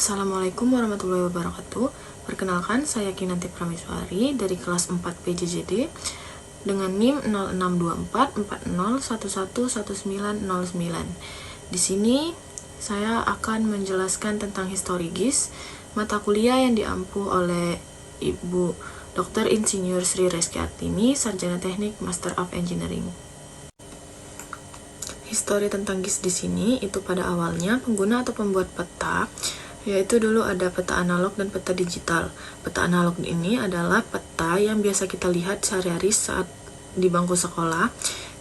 Assalamualaikum warahmatullahi wabarakatuh. Perkenalkan, saya Kinanti Prameswari dari kelas 4 PJJD dengan NIM 062440111909. Di sini saya akan menjelaskan tentang histori GIS, mata kuliah yang diampu oleh Ibu Dr. Insinyur Sri Reski Artini, Sarjana Teknik Master of Engineering. Histori tentang GIS di sini itu pada awalnya pengguna atau pembuat peta, yaitu dulu ada peta analog dan peta digital. Peta analog ini adalah peta yang biasa kita lihat sehari-hari saat di bangku sekolah.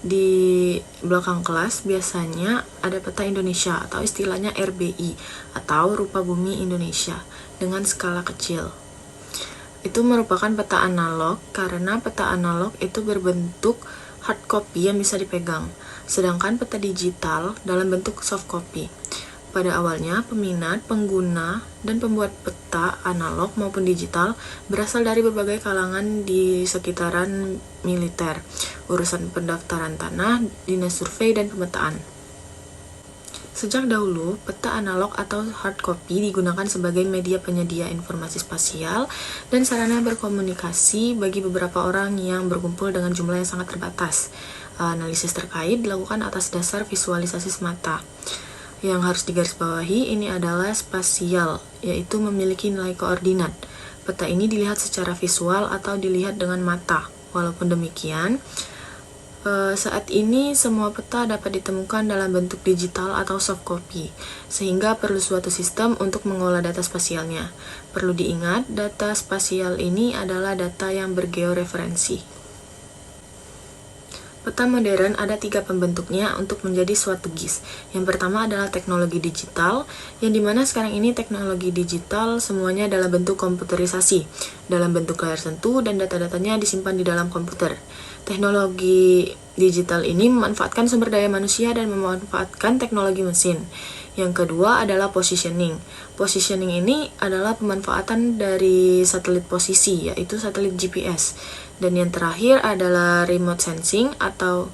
Di belakang kelas biasanya ada peta Indonesia atau istilahnya RBI atau rupa bumi Indonesia dengan skala kecil. Itu merupakan peta analog karena peta analog itu berbentuk hard copy yang bisa dipegang, sedangkan peta digital dalam bentuk soft copy. Pada awalnya, peminat, pengguna, dan pembuat peta analog maupun digital berasal dari berbagai kalangan di sekitaran militer, urusan pendaftaran tanah, dinas survei, dan pemetaan. Sejak dahulu, peta analog atau hard copy digunakan sebagai media penyedia informasi spasial dan sarana berkomunikasi bagi beberapa orang yang berkumpul dengan jumlah yang sangat terbatas. Analisis terkait dilakukan atas dasar visualisasi semata. Yang harus digarisbawahi ini adalah spasial, yaitu memiliki nilai koordinat. Peta ini dilihat secara visual atau dilihat dengan mata. Walaupun demikian, saat ini semua peta dapat ditemukan dalam bentuk digital atau soft copy, sehingga perlu suatu sistem untuk mengolah data spasialnya. Perlu diingat, data spasial ini adalah data yang bergeoreferensi. Peta modern ada 3 pembentuknya untuk menjadi suatu GIS. Yang pertama adalah teknologi digital, yang dimana sekarang ini teknologi digital semuanya dalam bentuk komputerisasi, dalam bentuk layar sentuh dan data-datanya disimpan di dalam komputer. Teknologi digital ini memanfaatkan sumber daya manusia dan memanfaatkan teknologi mesin. Yang kedua adalah positioning. Positioning ini adalah pemanfaatan dari satelit posisi, yaitu satelit GPS. Dan yang terakhir adalah remote sensing atau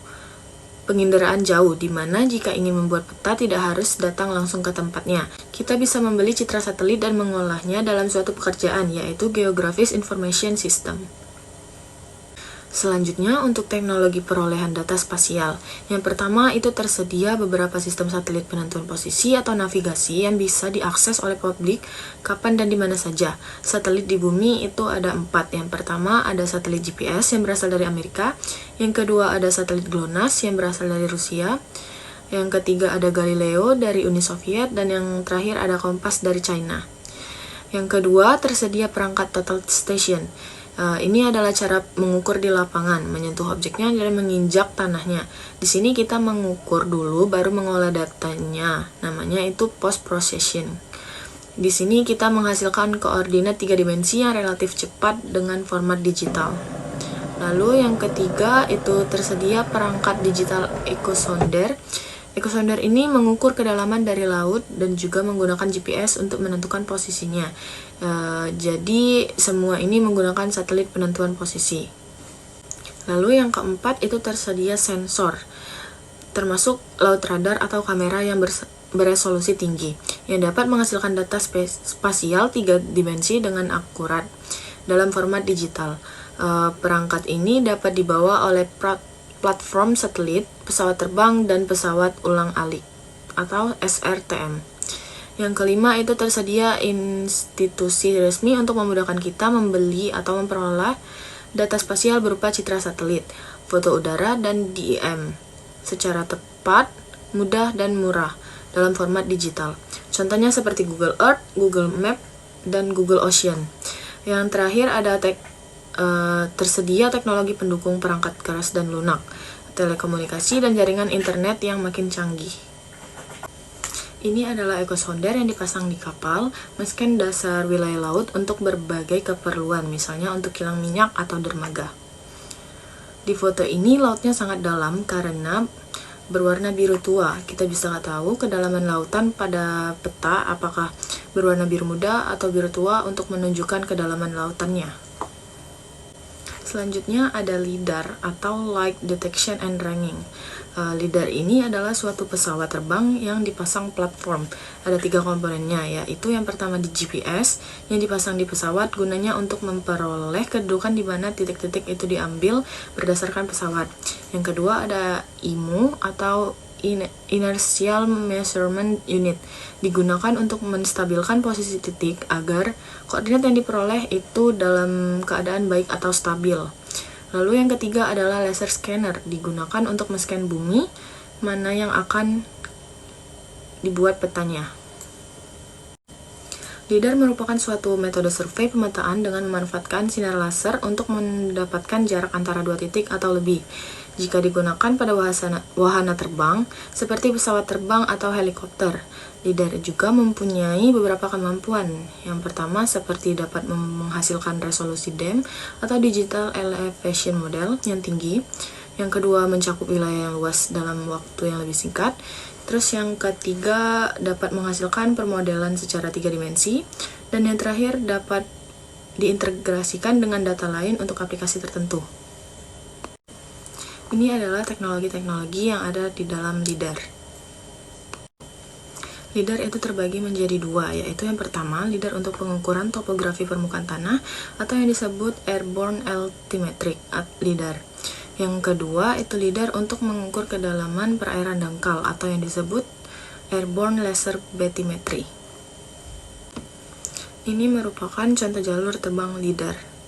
penginderaan jauh, di mana jika ingin membuat peta tidak harus datang langsung ke tempatnya. Kita bisa membeli citra satelit dan mengolahnya dalam suatu pekerjaan, yaitu Geographic Information System. Selanjutnya, untuk teknologi perolehan data spasial. Yang pertama, itu tersedia beberapa sistem satelit penentuan posisi atau navigasi yang bisa diakses oleh publik kapan dan di mana saja. Satelit di bumi itu ada 4. Yang pertama, ada satelit GPS yang berasal dari Amerika. Yang kedua, ada satelit GLONASS yang berasal dari Rusia. Yang ketiga, ada Galileo dari Uni Soviet. Dan yang terakhir, ada Kompas dari China. Yang kedua, tersedia perangkat total station. Ini adalah cara mengukur di lapangan, menyentuh objeknya dan menginjak tanahnya. Di sini kita mengukur dulu, baru mengolah datanya. Namanya itu post-processing. Di sini kita menghasilkan koordinat 3 dimensi yang relatif cepat dengan format digital. Lalu yang ketiga itu tersedia perangkat digital echosonder. Echosonder ini mengukur kedalaman dari laut dan juga menggunakan GPS untuk menentukan posisinya. Jadi semua ini menggunakan satelit penentuan posisi. Lalu yang keempat itu tersedia sensor, termasuk laut radar atau kamera yang beresolusi tinggi, yang dapat menghasilkan data spasial 3 dimensi dengan akurat dalam format digital. Perangkat ini dapat dibawa oleh platform satelit, pesawat terbang, dan pesawat ulang-alik atau SRTM. Yang kelima itu tersedia institusi resmi untuk memudahkan kita membeli atau memperoleh data spasial berupa citra satelit, foto udara, dan DEM secara tepat, mudah, dan murah dalam format digital. Contohnya seperti Google Earth, Google Map, dan Google Ocean. Yang terakhir ada tersedia teknologi pendukung perangkat keras dan lunak, telekomunikasi, dan jaringan internet yang makin canggih. Ini adalah echosonder yang dipasang di kapal, men-scan dasar wilayah laut untuk berbagai keperluan, misalnya untuk kilang minyak atau dermaga. Di foto ini lautnya sangat dalam karena berwarna biru tua. Kita bisa tahu kedalaman lautan pada peta apakah berwarna biru muda atau biru tua untuk menunjukkan kedalaman lautannya. Selanjutnya ada LiDAR atau Light Detection and Ranging. LiDAR ini adalah suatu pesawat terbang yang dipasang platform. Ada 3 komponennya, yaitu yang pertama di GPS yang dipasang di pesawat gunanya untuk memperoleh kedudukan di mana titik-titik itu diambil berdasarkan pesawat. Yang kedua ada IMU atau Inertial Measurement Unit, digunakan untuk menstabilkan posisi titik agar koordinat yang diperoleh itu dalam keadaan baik atau stabil. Lalu yang ketiga adalah laser scanner, digunakan untuk men-scan bumi mana yang akan dibuat petanya. LiDAR merupakan suatu metode survei pemetaan dengan memanfaatkan sinar laser untuk mendapatkan jarak antara 2 titik atau lebih. Jika digunakan pada wahana terbang, seperti pesawat terbang atau helikopter, LiDAR juga mempunyai beberapa kemampuan. Yang pertama seperti dapat menghasilkan resolusi DEM atau Digital Elevation Model yang tinggi. Yang kedua mencakup wilayah yang luas dalam waktu yang lebih singkat. Terus yang ketiga dapat menghasilkan permodelan secara 3 dimensi. Dan yang terakhir dapat diintegrasikan dengan data lain untuk aplikasi tertentu. Ini adalah teknologi-teknologi yang ada di dalam LiDAR. LiDAR itu terbagi menjadi 2, yaitu yang pertama, LiDAR untuk pengukuran topografi permukaan tanah atau yang disebut Airborne Altimetric LiDAR. Yang kedua, itu LiDAR untuk mengukur kedalaman perairan dangkal atau yang disebut Airborne Laser Bathymetry. Ini merupakan contoh jalur terbang LiDAR.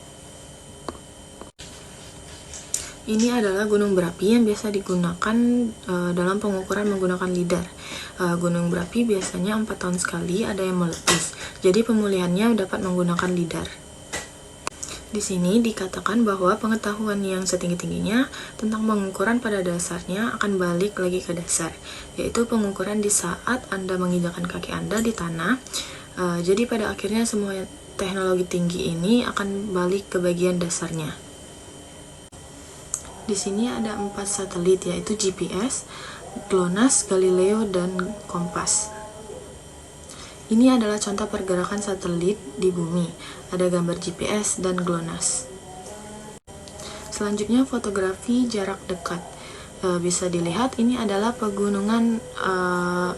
Ini adalah gunung berapi yang biasa digunakan dalam pengukuran menggunakan LiDAR. Gunung berapi biasanya 4 tahun sekali ada yang meletus, jadi pemulihannya dapat menggunakan LiDAR. Di sini dikatakan bahwa pengetahuan yang setinggi-tingginya tentang pengukuran pada dasarnya akan balik lagi ke dasar, yaitu pengukuran di saat Anda menginjakkan kaki Anda di tanah. Jadi pada akhirnya semua teknologi tinggi ini akan balik ke bagian dasarnya. Di sini ada 4 satelit, yaitu GPS, GLONASS, Galileo, dan Kompas. Ini adalah contoh pergerakan satelit di bumi. Ada gambar GPS dan GLONASS. Selanjutnya fotografi jarak dekat. Bisa dilihat ini adalah pegunungan,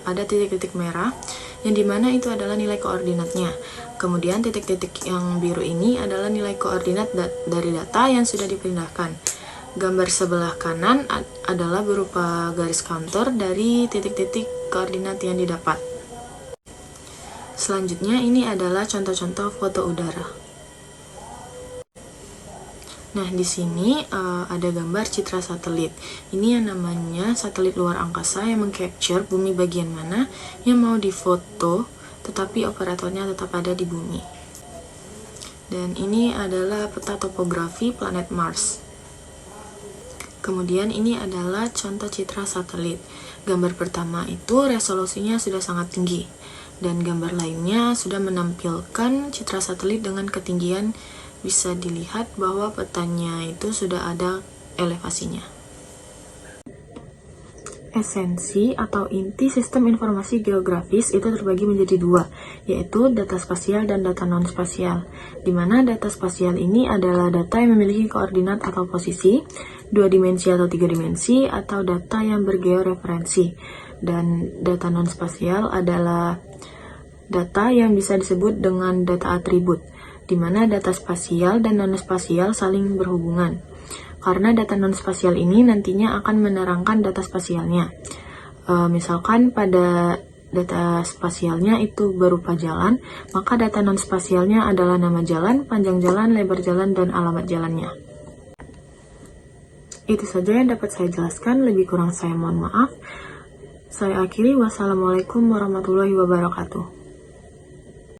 ada titik-titik merah, yang dimana itu adalah nilai koordinatnya. Kemudian titik-titik yang biru ini adalah nilai koordinat dari data yang sudah dipindahkan. Gambar sebelah kanan adalah berupa garis counter dari titik-titik koordinat yang didapat. Selanjutnya ini adalah contoh-contoh foto udara. Nah, di sini ada gambar citra satelit. Ini yang namanya satelit luar angkasa yang mengcapture bumi bagian mana yang mau difoto, tetapi operatornya tetap ada di bumi. Dan ini adalah peta topografi planet Mars. Kemudian ini adalah contoh citra satelit. Gambar pertama itu resolusinya sudah sangat tinggi, dan gambar lainnya sudah menampilkan citra satelit dengan ketinggian, bisa dilihat bahwa petanya itu sudah ada elevasinya. Esensi atau inti sistem informasi geografis itu terbagi menjadi 2, yaitu data spasial dan data non-spasial, di mana data spasial ini adalah data yang memiliki koordinat atau posisi, 2 dimensi atau 3 dimensi, atau data yang bergeoreferensi, dan data non-spasial adalah data yang bisa disebut dengan data atribut, di mana data spasial dan non-spasial saling berhubungan. Karena data non-spasial ini nantinya akan menerangkan data spasialnya. Misalkan pada data spasialnya itu berupa jalan, maka data non-spasialnya adalah nama jalan, panjang jalan, lebar jalan, dan alamat jalannya. Itu saja yang dapat saya jelaskan, lebih kurang saya mohon maaf. Saya akhiri, wassalamualaikum warahmatullahi wabarakatuh.